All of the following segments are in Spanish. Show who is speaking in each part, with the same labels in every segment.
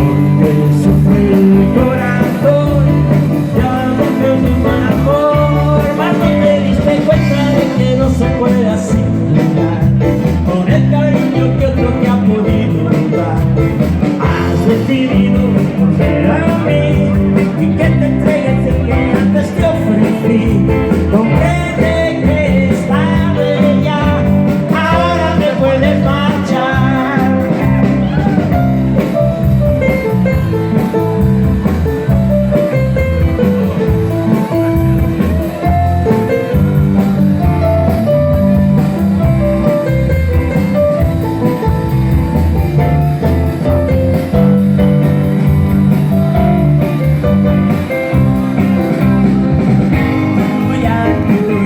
Speaker 1: porque sufre el corazón, ya no te un amor, mas no te diste cuenta de que no se puede asimilar con el cariño que otro te ha podido dar. Has decidido volver a mí y que te entregues el que antes te ofrecí. Comprende que es tarde ya, ahora te puedes marchar.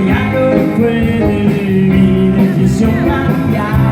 Speaker 1: Ya no puede mi decisión cambiar.